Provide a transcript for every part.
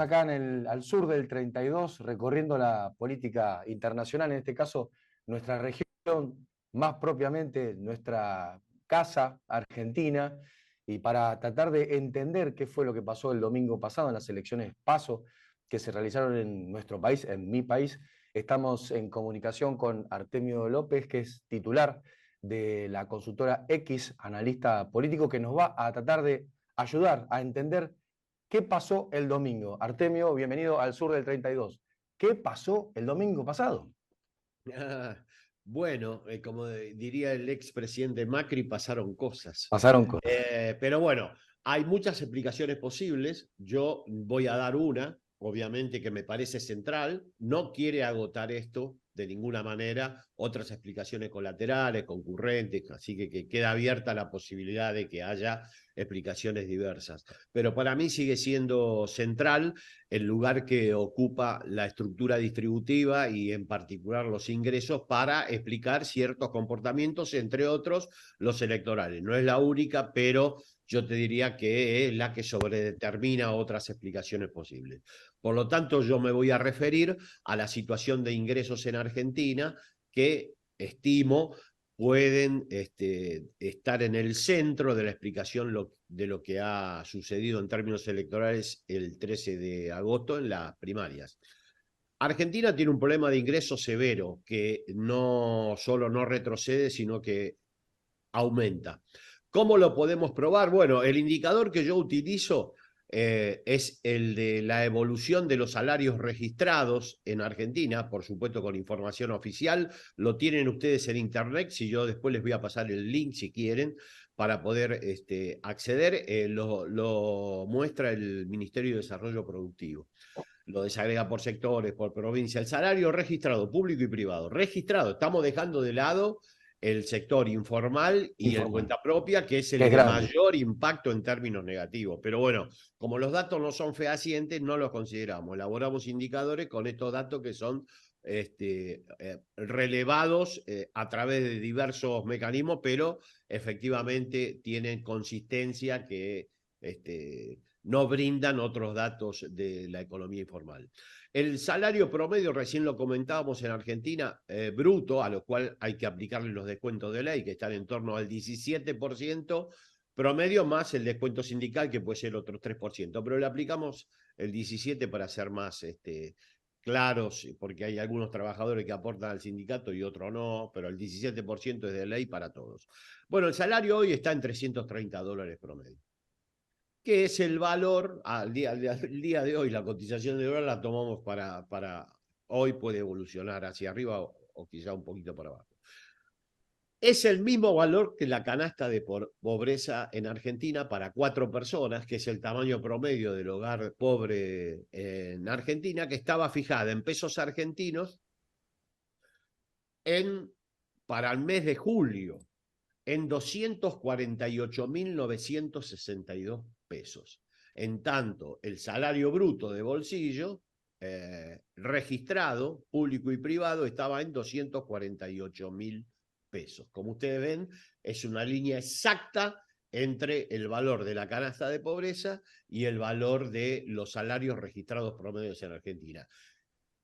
acá al sur del 32 recorriendo la política internacional, en este caso nuestra región, más propiamente nuestra casa, Argentina, y para tratar de entender qué fue lo que pasó el domingo pasado en las elecciones PASO que se realizaron en nuestro país, en mi país. Estamos en comunicación con Artemio López, que es titular de la consultora X, analista político, que nos va a tratar de ayudar a entender qué pasó el domingo. Artemio, bienvenido al sur del 32. ¿Qué pasó el domingo pasado? Ah, bueno, como diría el expresidente Macri, pasaron cosas. Pasaron cosas. Pero bueno, hay muchas explicaciones posibles. Yo voy a dar una, obviamente que me parece central. No quiere agotar esto de ninguna manera. Otras explicaciones colaterales, concurrentes, así que queda abierta la posibilidad de que haya explicaciones diversas. Pero para mí sigue siendo central el lugar que ocupa la estructura distributiva y en particular los ingresos para explicar ciertos comportamientos, entre otros los electorales. No es la única, pero yo te diría que es la que sobredetermina otras explicaciones posibles. Por lo tanto, yo me voy a referir a la situación de ingresos en Argentina, que estimo pueden estar en el centro de la explicación de lo que ha sucedido en términos electorales el 13 de agosto en las primarias. Argentina tiene un problema de ingreso severo que no solo no retrocede, sino que aumenta. ¿Cómo lo podemos probar? Bueno, el indicador que yo utilizo es el de la evolución de los salarios registrados en Argentina, por supuesto con información oficial. Lo tienen ustedes en internet, si yo después les voy a pasar el link si quieren para poder acceder. Lo muestra el Ministerio de Desarrollo Productivo. Lo desagrega por sectores, por provincia. El salario registrado, público y privado. Registrado, estamos dejando de lado el sector informal y el Informal, cuenta propia, que es que el es de grande. mayor impacto en términos negativos. Pero bueno, como los datos no son fehacientes, no los consideramos. Elaboramos indicadores con estos datos que son relevados a través de diversos mecanismos, pero efectivamente tienen consistencia que no brindan otros datos de la economía informal. El salario promedio, recién lo comentábamos en Argentina, bruto, a lo cual hay que aplicarle los descuentos de ley, que están en torno al 17%, promedio más el descuento sindical, que puede ser otro 3%, pero le aplicamos el 17% para ser más claros, porque hay algunos trabajadores que aportan al sindicato y otros no, pero el 17% es de ley para todos. Bueno, el salario hoy está en $330 promedio, que es el valor, al día de hoy, la cotización de dólar la tomamos para hoy, puede evolucionar hacia arriba o quizá un poquito para abajo. Es el mismo valor que la canasta de pobreza en Argentina para 4 personas, que es el tamaño promedio del hogar pobre en Argentina, que estaba fijada en pesos argentinos para el mes de julio en 248.962 pesos. En tanto, el salario bruto de bolsillo registrado, público y privado, estaba en 248.000 pesos. Como ustedes ven, es una línea exacta entre el valor de la canasta de pobreza y el valor de los salarios registrados promedios en Argentina.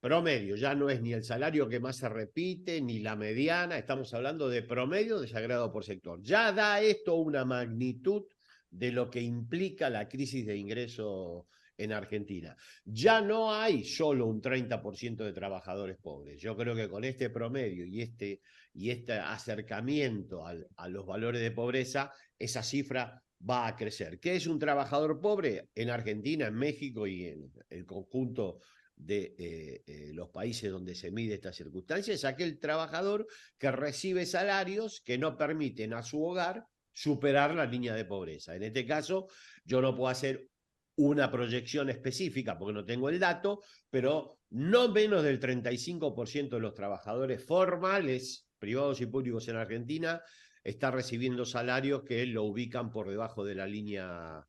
Promedio, ya no es ni el salario que más se repite, ni la mediana, estamos hablando de promedio desagrado por sector. Ya da esto una magnitud de lo que implica la crisis de ingreso en Argentina. Ya no hay solo un 30% de trabajadores pobres. Yo creo que con este promedio y este acercamiento a los valores de pobreza, esa cifra va a crecer. ¿Qué es un trabajador pobre? En Argentina, en México y en el conjunto de los países donde se mide esta circunstancia, es aquel trabajador que recibe salarios que no permiten a su hogar superar la línea de pobreza. En este caso, yo no puedo hacer una proyección específica porque no tengo el dato, pero no menos del 35% de los trabajadores formales, privados y públicos en Argentina, está recibiendo salarios que lo ubican por debajo de la línea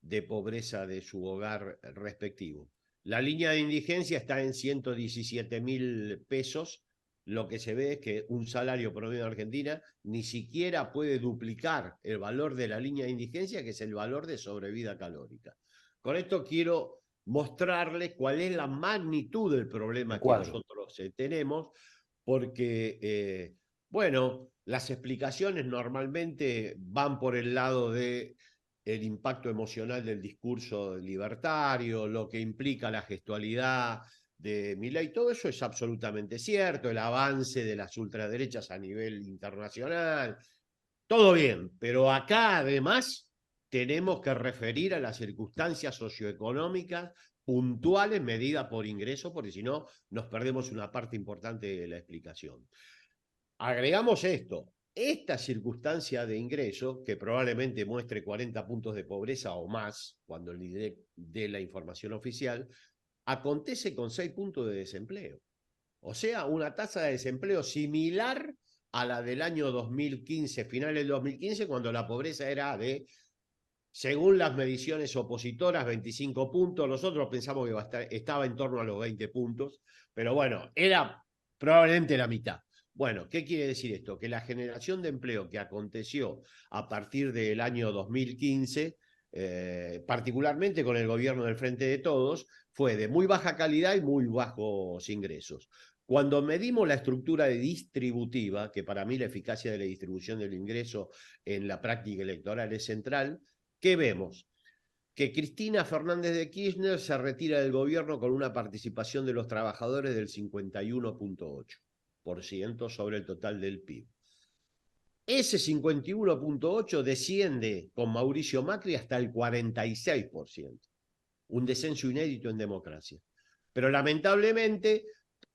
de pobreza de su hogar respectivo. La línea de indigencia está en 117.000 pesos. Lo que se ve es que un salario promedio en Argentina ni siquiera puede duplicar el valor de la línea de indigencia, que es el valor de sobrevida calórica. Con esto quiero mostrarle cuál es la magnitud del problema que cuadro. nosotros tenemos, porque, bueno, las explicaciones normalmente van por el lado de el impacto emocional del discurso libertario, lo que implica la gestualidad de Milei, todo eso es absolutamente cierto, el avance de las ultraderechas a nivel internacional, todo bien, pero acá además tenemos que referir a las circunstancias socioeconómicas puntuales medidas por ingreso, porque si no nos perdemos una parte importante de la explicación. Agregamos esto, esta circunstancia de ingreso, que probablemente muestre 40 puntos de pobreza o más cuando el INDEC dé la información oficial, acontece con 6 puntos de desempleo. O sea, una tasa de desempleo similar a la del año 2015, finales del 2015, cuando la pobreza era de, según las mediciones opositoras, 25 puntos. Nosotros pensamos que estaba en torno a los 20 puntos, pero bueno, era probablemente la mitad. Bueno, ¿qué quiere decir esto? Que la generación de empleo que aconteció a partir del año 2015, particularmente con el gobierno del Frente de Todos, fue de muy baja calidad y muy bajos ingresos. Cuando medimos la estructura distributiva, que para mí la eficacia de la distribución del ingreso en la práctica electoral es central, ¿qué vemos? Que Cristina Fernández de Kirchner se retira del gobierno con una participación de los trabajadores del 51,8% sobre el total del PIB. Ese 51,8% desciende con Mauricio Macri hasta el 46%, un descenso inédito en democracia. Pero lamentablemente,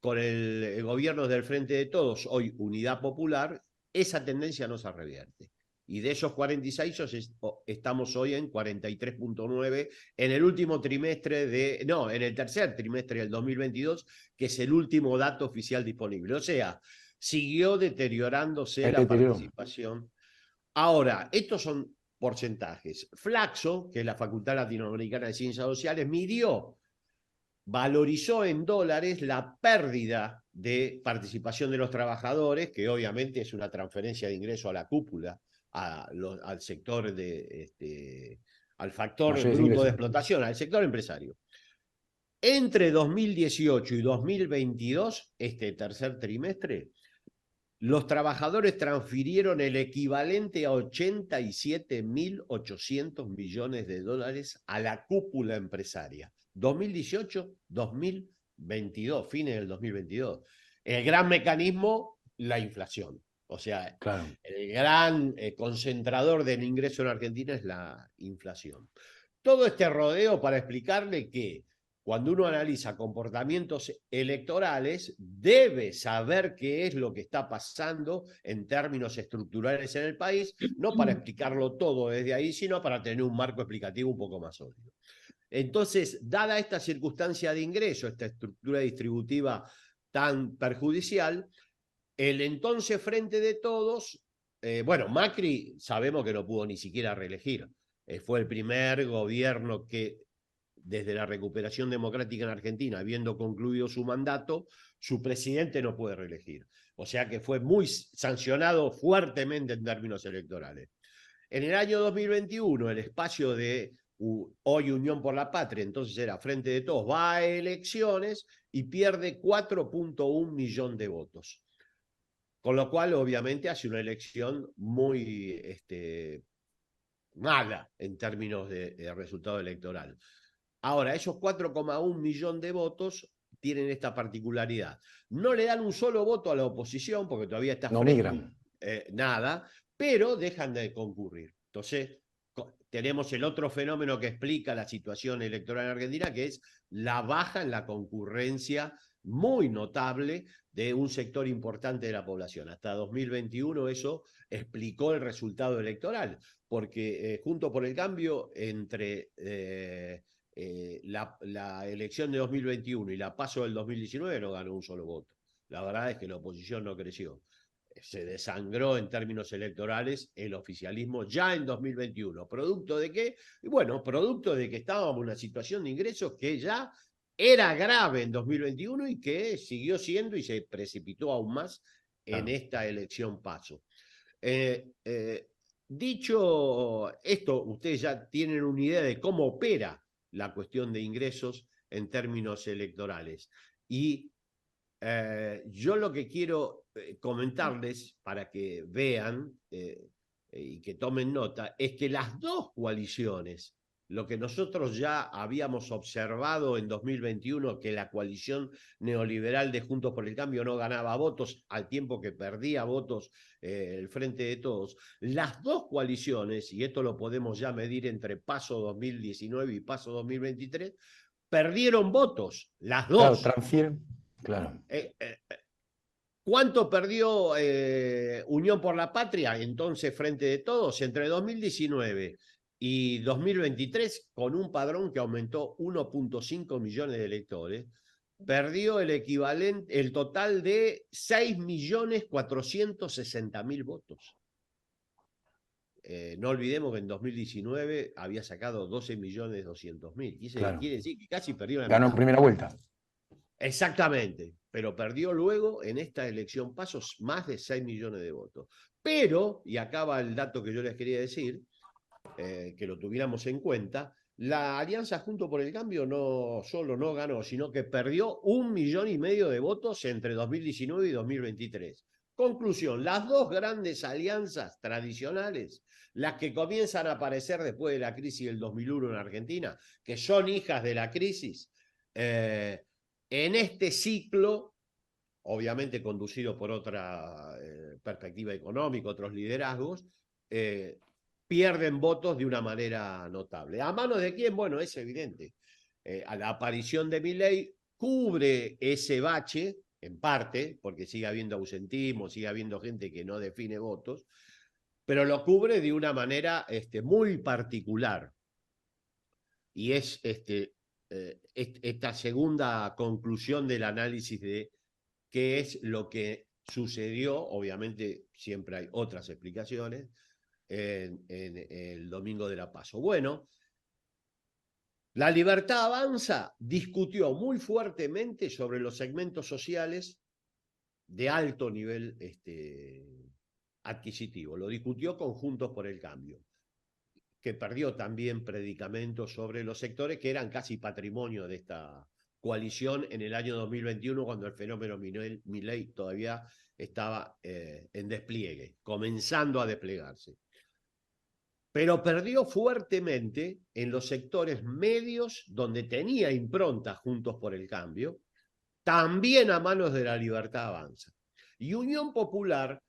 con el gobierno del Frente de Todos, hoy Unidad Popular, esa tendencia no se revierte. Y de esos 46 estamos hoy en 43,9 en el último trimestre en el tercer trimestre del 2022, que es el último dato oficial disponible. O sea, siguió deteriorándose la participación. Ahora, estos son porcentajes. Flaxo, que es la Facultad Latinoamericana de Ciencias Sociales, valorizó en dólares la pérdida de participación de los trabajadores, que obviamente es una transferencia de ingreso a la cúpula, al sector al factor bruto de explotación, al sector empresario. Entre 2018 y 2022, este tercer trimestre, los trabajadores transfirieron el equivalente a 87.800 millones de dólares a la cúpula empresaria. 2018-2022, fines del 2022. El gran mecanismo, la inflación. O sea, claro, el gran concentrador del ingreso en Argentina es la inflación. Todo este rodeo para explicarle que cuando uno analiza comportamientos electorales, debe saber qué es lo que está pasando en términos estructurales en el país, no para explicarlo todo desde ahí, sino para tener un marco explicativo un poco más sólido. Entonces, dada esta circunstancia de ingreso, esta estructura distributiva tan perjudicial, el entonces Frente de Todos, bueno, Macri sabemos que no pudo ni siquiera reelegir, fue el primer gobierno que desde la recuperación democrática en Argentina, habiendo concluido su mandato, su presidente no puede reelegir. O sea que fue muy sancionado fuertemente en términos electorales. En el año 2021, el espacio de hoy Unión por la Patria, entonces era Frente de Todos, va a elecciones y pierde 4,1 millones de votos. Con lo cual, obviamente, hace una elección muy mala en términos de resultado electoral. Ahora, esos 4,1 millones de votos tienen esta particularidad. No le dan un solo voto a la oposición, porque todavía está fresco, nada, pero dejan de concurrir. Entonces, tenemos el otro fenómeno que explica la situación electoral en Argentina, que es la baja en la concurrencia muy notable de un sector importante de la población. Hasta 2021 eso explicó el resultado electoral, porque Juntos por el Cambio, entre la elección de 2021 y la PASO del 2019 no ganó un solo voto. La verdad es que la oposición no creció. Se desangró en términos electorales el oficialismo ya en 2021. ¿Producto de qué? Y bueno, producto de que estábamos en una situación de ingresos que ya era grave en 2021 y que siguió siendo y se precipitó aún más en esta elección PASO. Dicho esto, ustedes ya tienen una idea de cómo opera la cuestión de ingresos en términos electorales. Y yo lo que quiero comentarles para que vean y que tomen nota es que las dos coaliciones, lo que nosotros ya habíamos observado en 2021, que la coalición neoliberal de Juntos por el Cambio no ganaba votos al tiempo que perdía votos el Frente de Todos, las dos coaliciones, y esto lo podemos ya medir entre Paso 2019 y Paso 2023, perdieron votos, las dos. Claro, transfieren, claro. ¿Cuánto perdió Unión por la Patria, entonces Frente de Todos, entre 2019 y 2023, con un padrón que aumentó 1.5 millones de electores? Perdió el equivalente, el total de 6.460.000 votos. No olvidemos que en 2019 había sacado 12.200.000. Claro. Quiere decir que casi perdió la Ganó en mitad. primera vuelta. Exactamente, pero perdió luego en esta elección pasos más de 6 millones de votos. Pero, y acá va el dato que yo les quería decir, que lo tuviéramos en cuenta, la Alianza Junto por el Cambio no solo no ganó, sino que perdió 1,5 millones de votos entre 2019 y 2023. Conclusión, las dos grandes alianzas tradicionales, las que comienzan a aparecer después de la crisis del 2001 en Argentina, que son hijas de la crisis, en este ciclo, obviamente conducido por otra perspectiva económica, otros liderazgos, pierden votos de una manera notable. ¿A manos de quién? Bueno, es evidente. A la aparición de Milei cubre ese bache, en parte, porque sigue habiendo ausentismo, sigue habiendo gente que no define votos, pero lo cubre de una manera muy particular. Y es esta segunda conclusión del análisis de qué es lo que sucedió, obviamente siempre hay otras explicaciones, en el domingo de la Paso. Bueno, La Libertad Avanza discutió muy fuertemente sobre los segmentos sociales de alto nivel adquisitivo. Lo discutió con Juntos por el Cambio, que perdió también predicamentos sobre los sectores que eran casi patrimonio de esta coalición en el año 2021, cuando el fenómeno Milei todavía estaba en despliegue, comenzando a desplegarse. Pero perdió fuertemente en los sectores medios, donde tenía impronta Juntos por el Cambio, también a manos de La Libertad Avanza. Y Unión Popular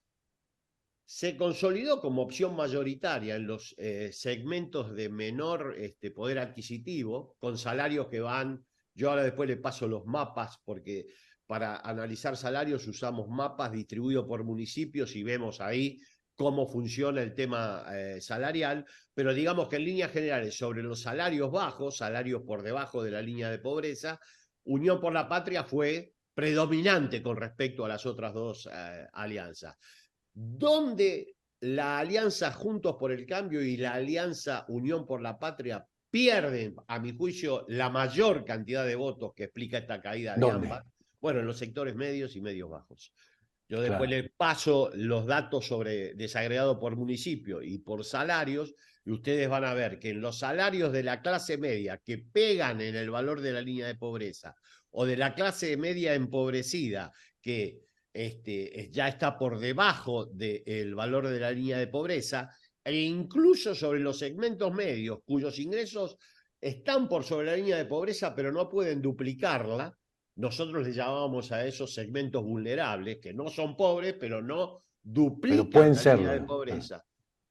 se consolidó como opción mayoritaria en los segmentos de menor poder adquisitivo, con salarios que van, yo ahora después le paso los mapas, porque para analizar salarios usamos mapas distribuidos por municipios y vemos ahí cómo funciona el tema salarial, pero digamos que en líneas generales sobre los salarios bajos, salarios por debajo de la línea de pobreza, Unión por la Patria fue predominante con respecto a las otras dos alianzas. Donde la alianza Juntos por el Cambio y la alianza Unión por la Patria pierden, a mi juicio, la mayor cantidad de votos que explica esta caída de ambas, bueno, en los sectores medios y medios bajos. Yo después le paso los datos sobre desagregado por municipio y por salarios, y ustedes van a ver que en los salarios de la clase media que pegan en el valor de la línea de pobreza, o de la clase media empobrecida que ya está por debajo del valor de la línea de pobreza, e incluso sobre los segmentos medios cuyos ingresos están por sobre la línea de pobreza pero no pueden duplicarla, nosotros le llamábamos a esos segmentos vulnerables, que no son pobres, pero no duplican la línea de pobreza.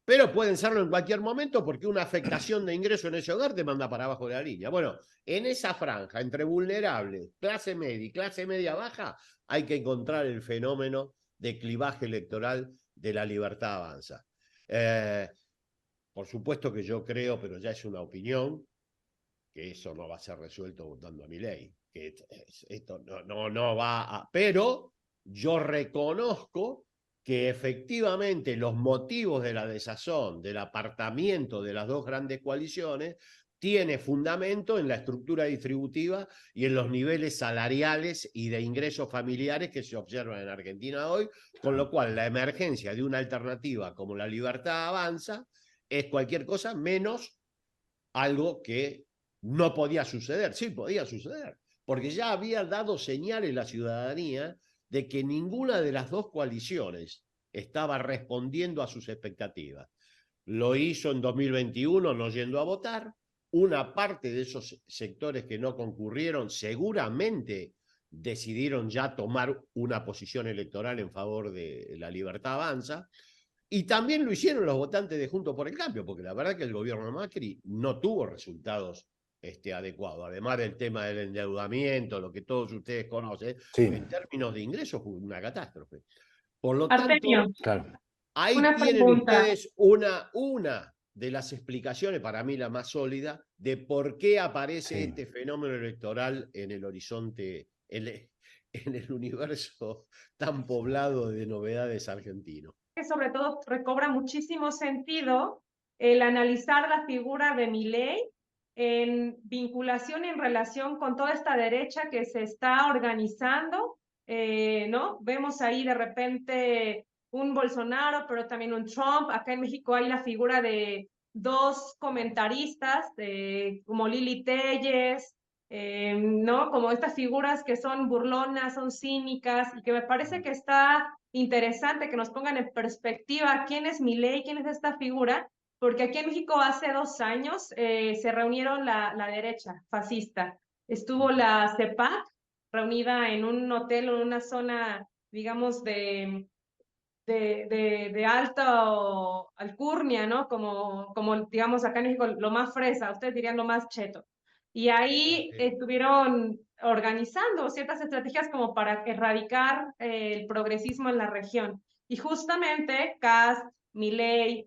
Pero pueden serlo en cualquier momento porque una afectación de ingreso en ese hogar te manda para abajo de la línea. Bueno, en esa franja entre vulnerables, clase media y clase media baja, hay que encontrar el fenómeno de clivaje electoral de La Libertad Avanza. Por supuesto que yo creo, pero ya es una opinión, que eso no va a ser resuelto votando a Milei, que esto no va a... Pero yo reconozco que efectivamente los motivos de la desazón, del apartamiento de las dos grandes coaliciones, tiene fundamento en la estructura distributiva y en los niveles salariales y de ingresos familiares que se observan en Argentina hoy, con lo cual la emergencia de una alternativa como La Libertad Avanza es cualquier cosa menos algo que no podía suceder. Sí, podía suceder, porque ya había dado señales la ciudadanía de que ninguna de las dos coaliciones estaba respondiendo a sus expectativas. Lo hizo en 2021 no yendo a votar. Una parte de esos sectores que no concurrieron seguramente decidieron ya tomar una posición electoral en favor de La Libertad Avanza. Y también lo hicieron los votantes de Juntos por el Cambio, porque la verdad que el gobierno de Macri no tuvo resultados adecuados. Además del tema del endeudamiento, lo que todos ustedes conocen, Sí, en términos de ingresos fue una catástrofe. Por lo Artemio, tanto, claro. ahí una tienen pregunta. ustedes una de las explicaciones, para mí la más sólida, de por qué aparece Sí. este fenómeno electoral en el horizonte, en el universo tan poblado de novedades argentino. Que sobre todo recobra muchísimo sentido el analizar la figura de Milei en vinculación y en relación con toda esta derecha que se está organizando, ¿no? Vemos ahí de repente un Bolsonaro, pero también un Trump. Acá en México hay la figura de dos comentaristas, como Lili Telles, ¿no? Como estas figuras que son burlonas, son cínicas, y que me parece que está interesante que nos pongan en perspectiva quién es Milei, quién es esta figura, porque aquí en México hace 2 años se reunieron la derecha fascista. Estuvo la CEPAC reunida en un hotel o en una zona, digamos, de alta alcurnia, ¿no? Como, digamos, acá en México lo más fresa, ustedes dirían lo más cheto. Y ahí estuvieron organizando ciertas estrategias como para erradicar el progresismo en la región. Y justamente Kast, Milei,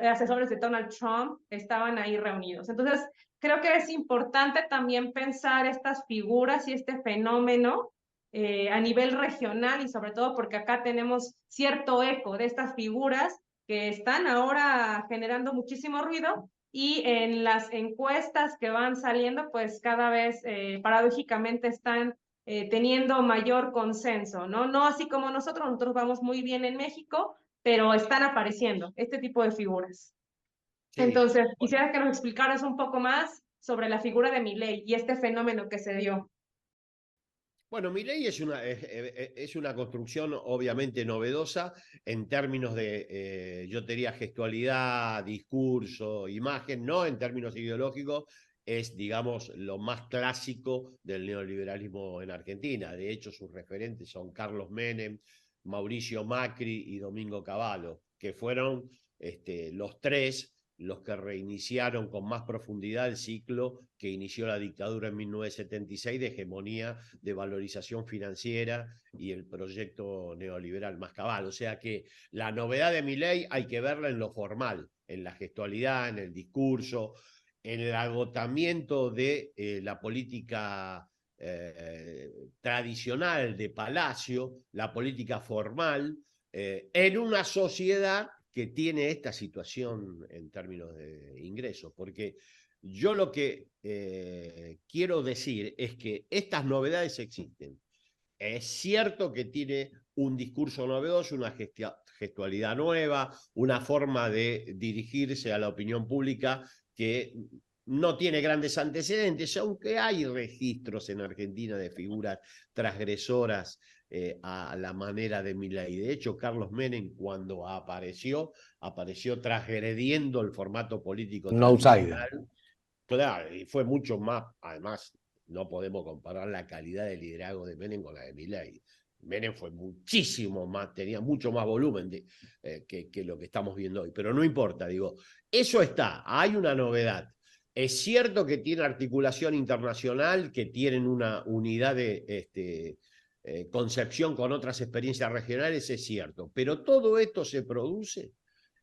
asesores de Donald Trump estaban ahí reunidos. Entonces, creo que es importante también pensar estas figuras y este fenómeno a nivel regional, y sobre todo porque acá tenemos cierto eco de estas figuras que están ahora generando muchísimo ruido, y en las encuestas que van saliendo, pues cada vez paradójicamente están teniendo mayor consenso, ¿no? No así como nosotros vamos muy bien en México, pero están apareciendo este tipo de figuras. Sí. Entonces, Bueno, quisiera que nos explicaras un poco más sobre la figura de Milei y este fenómeno que se dio. Bueno, Milei es una construcción obviamente novedosa en términos de, yo te diría, gestualidad, discurso, imagen, no en términos ideológicos, es, digamos, lo más clásico del neoliberalismo en Argentina. De hecho, sus referentes son Carlos Menem, Mauricio Macri y Domingo Cavallo, que fueron los tres los que reiniciaron con más profundidad el ciclo que inició la dictadura en 1976 de hegemonía, de valorización financiera y el proyecto neoliberal más cabal. O sea que la novedad de Milei hay que verla en lo formal, en la gestualidad, en el discurso, en el agotamiento de la política tradicional de Palacio, la política formal, en una sociedad que tiene esta situación en términos de ingresos, porque yo lo que quiero decir es que estas novedades existen. Es cierto que tiene un discurso novedoso, una gestualidad nueva, una forma de dirigirse a la opinión pública que no tiene grandes antecedentes, aunque hay registros en Argentina de figuras transgresoras a la manera de Milei. De hecho, Carlos Menem, cuando apareció transgrediendo el formato político Un outsider. tradicional. Claro, y fue mucho más, además, no podemos comparar la calidad de liderazgo de Menem con la de Milei. Menem fue muchísimo más, tenía mucho más volumen que lo que estamos viendo hoy, pero no importa, digo, eso está, hay una novedad. Es cierto que tiene articulación internacional, que tienen una unidad de concepción con otras experiencias regionales, es cierto, pero todo esto se produce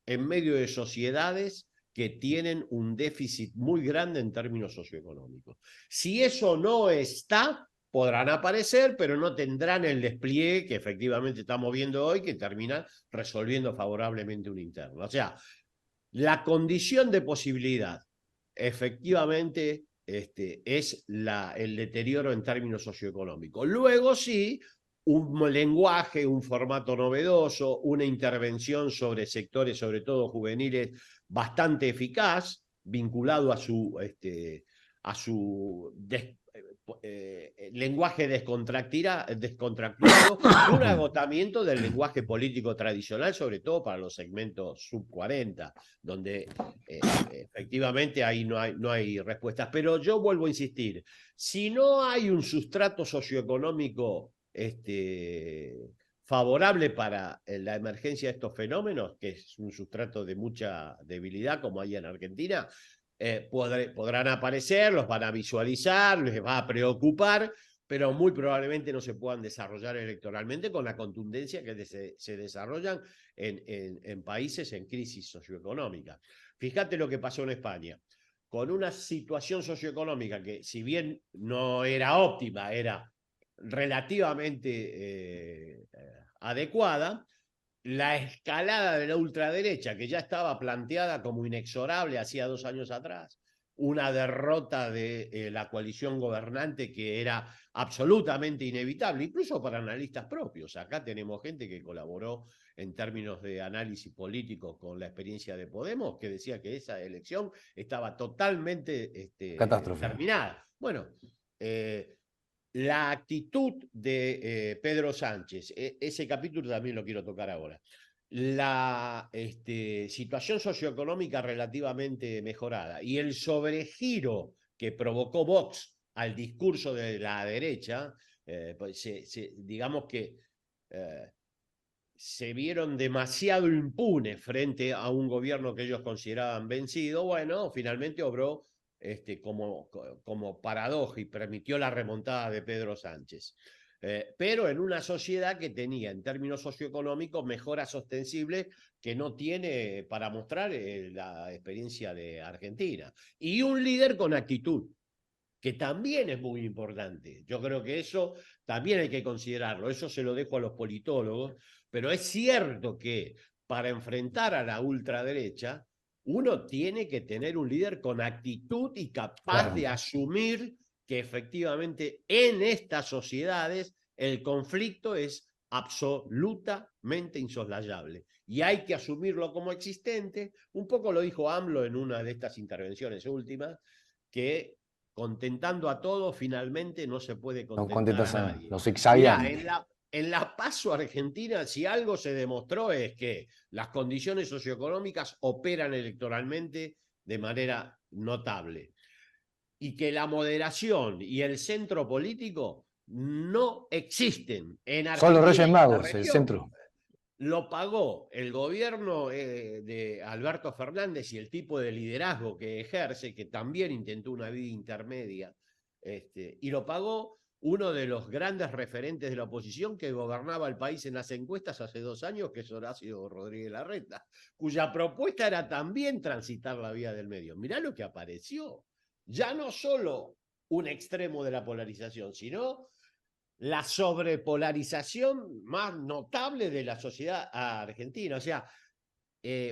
en medio de sociedades que tienen un déficit muy grande en términos socioeconómicos. Si eso no está, podrán aparecer, pero no tendrán el despliegue que efectivamente estamos viendo hoy, que termina resolviendo favorablemente una interna. O sea, la condición de posibilidad efectivamente es el deterioro en términos socioeconómicos. Luego sí, un lenguaje, un formato novedoso, una intervención sobre sectores, sobre todo juveniles, bastante eficaz, vinculado a su lenguaje descontracturado, un agotamiento del lenguaje político tradicional, sobre todo para los segmentos sub 40, donde efectivamente ahí no hay respuestas. Pero yo vuelvo a insistir, si no hay un sustrato socioeconómico favorable para la emergencia de estos fenómenos, que es un sustrato de mucha debilidad como hay en Argentina, podrán aparecer, los van a visualizar, les va a preocupar, pero muy probablemente no se puedan desarrollar electoralmente con la contundencia que se desarrollan en países en crisis socioeconómica. Fíjate lo que pasó en España, con una situación socioeconómica que, si bien no era óptima, era relativamente adecuada. La escalada de la ultraderecha, que ya estaba planteada como inexorable hacía 2 años atrás, una derrota de la coalición gobernante que era absolutamente inevitable, incluso para analistas propios. Acá tenemos gente que colaboró en términos de análisis político con la experiencia de Podemos, que decía que esa elección estaba totalmente terminada. Bueno, la actitud de Pedro Sánchez, ese capítulo también lo quiero tocar ahora. La situación socioeconómica relativamente mejorada y el sobregiro que provocó Vox al discurso de la derecha, pues digamos que se vieron demasiado impunes frente a un gobierno que ellos consideraban vencido. Bueno, finalmente obró como paradoja y permitió la remontada de Pedro Sánchez. Pero en una sociedad que tenía, en términos socioeconómicos, mejoras ostensibles que no tiene para mostrar la experiencia de Argentina. Y un líder con actitud, que también es muy importante. Yo creo que eso también hay que considerarlo. Eso se lo dejo a los politólogos, pero es cierto que para enfrentar a la ultraderecha, uno tiene que tener un líder con actitud y capaz de asumir que efectivamente en estas sociedades el conflicto es absolutamente insoslayable. Y hay que asumirlo como existente. Un poco lo dijo AMLO en una de estas intervenciones últimas, que contentando a todos, finalmente no se puede contentar a nadie. Mirá, en la PASO argentina, si algo se demostró es que las condiciones socioeconómicas operan electoralmente de manera notable y que la moderación y el centro político no existen en Argentina. Son los Reyes Magos, el centro. Lo pagó el gobierno de Alberto Fernández y el tipo de liderazgo que ejerce, que también intentó una vida intermedia, y lo pagó uno de los grandes referentes de la oposición que gobernaba el país en las encuestas hace 2 años, que es Horacio Rodríguez Larreta, cuya propuesta era también transitar la vía del medio. Mirá lo que apareció. Ya no solo un extremo de la polarización, sino la sobrepolarización más notable de la sociedad argentina. O sea,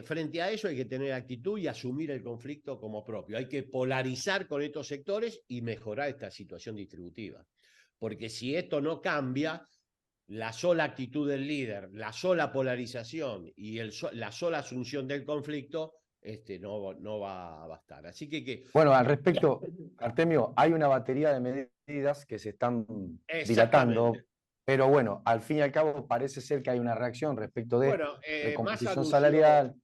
frente a eso hay que tener actitud y asumir el conflicto como propio. Hay que polarizar con estos sectores y mejorar esta situación distributiva. Porque si esto no cambia, la sola actitud del líder, la sola polarización y la sola asunción del conflicto no va a bastar. Así que bueno, al respecto, Artemio, hay una batería de medidas que se están dilatando, pero bueno, al fin y al cabo parece ser que hay una reacción respecto de recomposición salarial.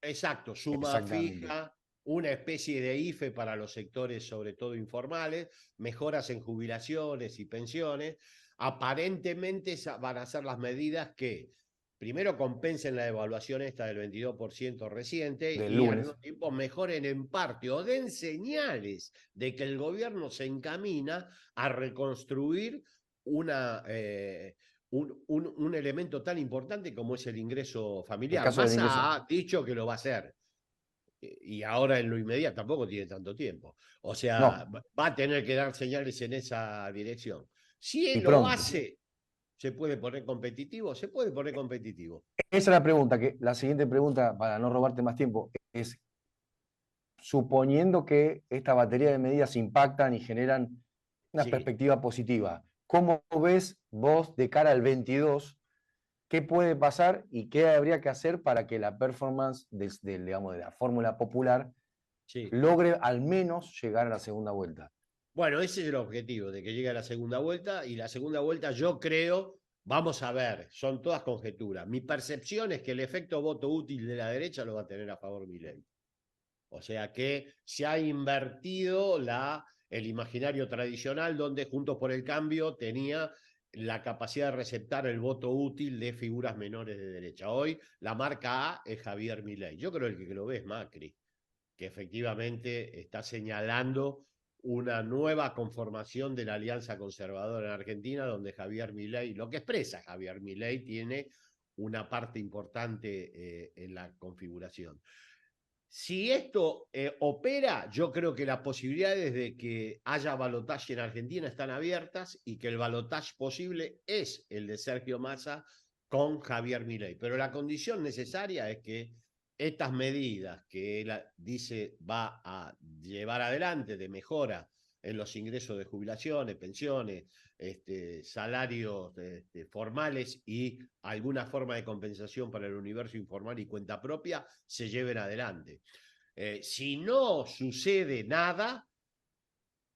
Exacto, suma fija, una especie de IFE para los sectores sobre todo informales, mejoras en jubilaciones y pensiones. Aparentemente van a ser las medidas que primero compensen la devaluación esta del 22% reciente y al mismo tiempo mejoren en parte o den señales de que el gobierno se encamina a reconstruir un elemento tan importante como es el ingreso familiar. Massa ha dicho que lo va a hacer. Y ahora en lo inmediato tampoco tiene tanto tiempo. O sea, va a tener que dar señales en esa dirección. Si él lo hace, ¿se puede poner competitivo? Se puede poner competitivo. Esa es la pregunta, la siguiente pregunta, para no robarte más tiempo, es, suponiendo que esta batería de medidas impactan y generan una perspectiva positiva, ¿cómo ves vos de cara al 22? ¿Qué puede pasar y qué habría que hacer para que la performance digamos, de la fórmula popular Sí. logre al menos llegar a la segunda vuelta. Bueno, ese es el objetivo, de que llegue a la segunda vuelta, y la segunda vuelta yo creo, vamos a ver, son todas conjeturas. Mi percepción es que el efecto voto útil de la derecha lo va a tener a favor Milei. O sea que se ha invertido el imaginario tradicional, donde Juntos por el Cambio tenía la capacidad de receptar el voto útil de figuras menores de derecha. Hoy la marca A es Javier Milei. Yo creo que lo ve es Macri, que efectivamente está señalando una nueva conformación de la Alianza Conservadora en Argentina, donde Javier Milei, lo que expresa Javier Milei, tiene una parte importante en la configuración. Si esto opera, yo creo que las posibilidades de que haya balotaje en Argentina están abiertas, y que el balotaje posible es el de Sergio Massa con Javier Milei. Pero la condición necesaria es que estas medidas que él dice va a llevar adelante de mejora en los ingresos de jubilaciones, pensiones, salarios formales y alguna forma de compensación para el universo informal y cuenta propia, se lleven adelante. Si no sucede nada,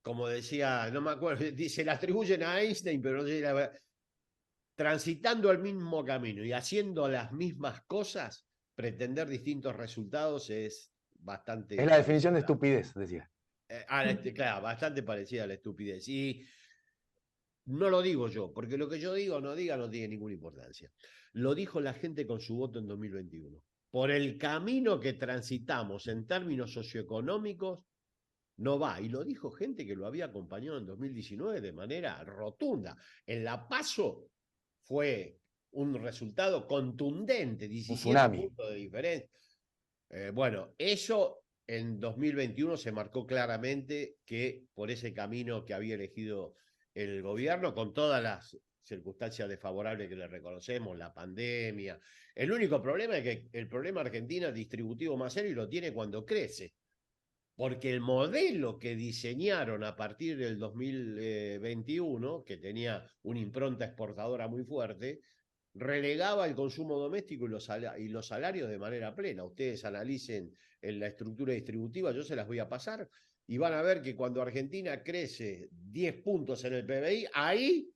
como decía, no me acuerdo, se le atribuyen a Einstein, pero no sé si transitando el mismo camino y haciendo las mismas cosas, pretender distintos resultados es bastante... Es la definición de estupidez, decía. Claro, bastante parecida a la estupidez. Y no lo digo yo, porque lo que yo digo no tiene ninguna importancia. Lo dijo la gente con su voto en 2021. Por el camino que transitamos en términos socioeconómicos, no va. Y lo dijo gente que lo había acompañado en 2019 de manera rotunda. En la PASO fue un resultado contundente, 17 puntos de diferencia. Bueno, eso en 2021 se marcó claramente, que por ese camino que había elegido el gobierno, con todas las circunstancias desfavorables que le reconocemos, la pandemia. El único problema es que el problema Argentina distributivo más serio, y lo tiene cuando crece. Porque el modelo que diseñaron a partir del 2021, que tenía una impronta exportadora muy fuerte, relegaba el consumo doméstico y los salarios de manera plena. Ustedes analicen en la estructura distributiva, yo se las voy a pasar, y van a ver que cuando Argentina crece 10 puntos en el PBI, ahí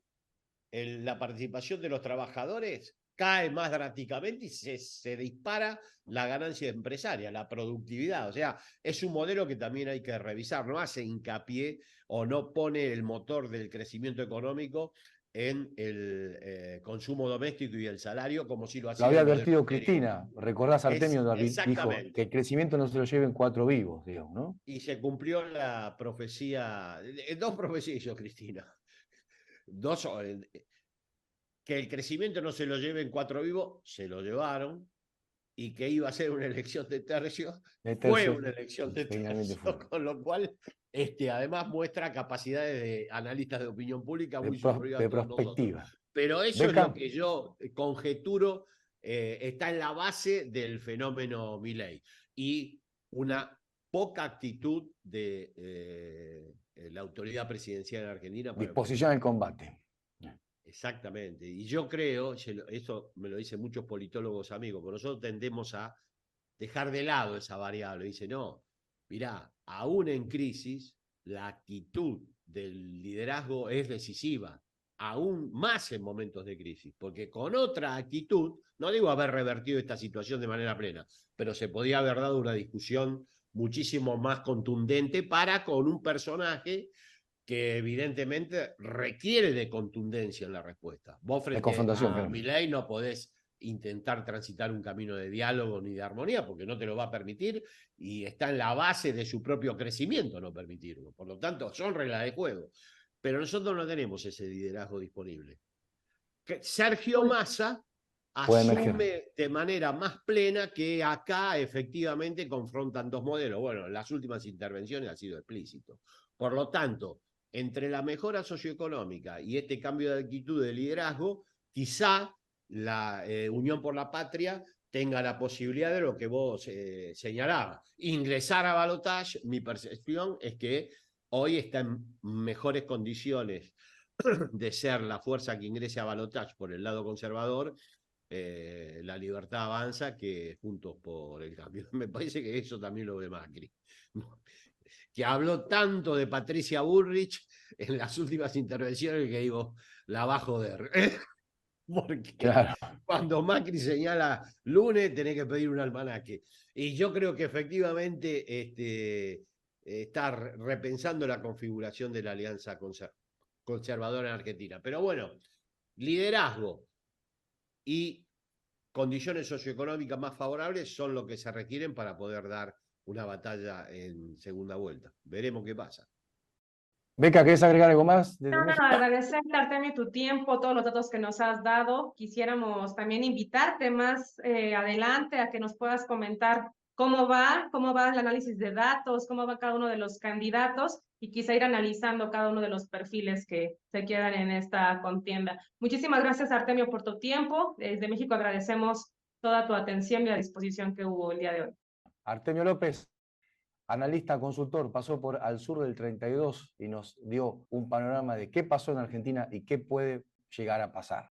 la participación de los trabajadores cae más drásticamente y se dispara la ganancia empresaria, la productividad. O sea, es un modelo que también hay que revisar. No hace hincapié o no pone el motor del crecimiento económico en el consumo doméstico y el salario, como si lo hacía. Lo había advertido Cristina, recordás, Artemio dijo que el crecimiento no se lo lleven 4 vivos, digamos, ¿no? Y se cumplió la profecía, dos profecías hizo Cristina. Dos, que el crecimiento no se lo lleven 4 vivos, se lo llevaron, y que iba a ser una elección de tercio, fue una elección de tercio, con lo cual además muestra capacidades de analistas de opinión pública muy superiores a todos nosotros. Pero eso es lo que yo conjeturo está en la base del fenómeno Milei, y una poca actitud de la autoridad presidencial en Argentina. Disposición al combate. Exactamente. Y yo creo, eso me lo dicen muchos politólogos amigos, que nosotros tendemos a dejar de lado esa variable. Dice, no, mirá, aún en crisis, la actitud del liderazgo es decisiva, aún más en momentos de crisis, porque con otra actitud, no digo haber revertido esta situación de manera plena, pero se podía haber dado una discusión muchísimo más contundente con un personaje que evidentemente requiere de contundencia en la respuesta. Vos frente a Milei no podés intentar transitar un camino de diálogo ni de armonía, porque no te lo va a permitir, y está en la base de su propio crecimiento no permitirlo. Por lo tanto, son reglas de juego. Pero nosotros no tenemos ese liderazgo disponible. Sergio Massa asume de manera más plena que acá efectivamente confrontan dos modelos. Bueno, en las últimas intervenciones ha sido explícito. Por lo tanto, entre la mejora socioeconómica y este cambio de actitud de liderazgo, quizá la Unión por la Patria tenga la posibilidad de lo que vos señalabas, ingresar a balotaje. Mi percepción es que hoy está en mejores condiciones de ser la fuerza que ingrese a balotaje por el lado conservador, La Libertad Avanza, que Juntos por el cambio. Me parece que eso también lo de Macri. Que habló tanto de Patricia Bullrich en las últimas intervenciones que digo, la va a joder. Porque Claro. cuando Macri señala lunes, tenés que pedir un almanaque. Y yo creo que efectivamente está repensando la configuración de la alianza conservadora en Argentina. Pero bueno, liderazgo y condiciones socioeconómicas más favorables son lo que se requieren para poder dar una batalla en segunda vuelta. Veremos qué pasa. Beca, ¿querés agregar algo más desde No, México? agradecerte, Artemio, tu tiempo, todos los datos que nos has dado. Quisiéramos también invitarte más adelante a que nos puedas comentar cómo va el análisis de datos, cómo va cada uno de los candidatos y quizá ir analizando cada uno de los perfiles que se quedan en esta contienda. Muchísimas gracias, Artemio, por tu tiempo. Desde México agradecemos toda tu atención y la disposición que hubo el día de hoy. Artemio López, analista, consultor, pasó por Al Sur del 32 y nos dio un panorama de qué pasó en Argentina y qué puede llegar a pasar.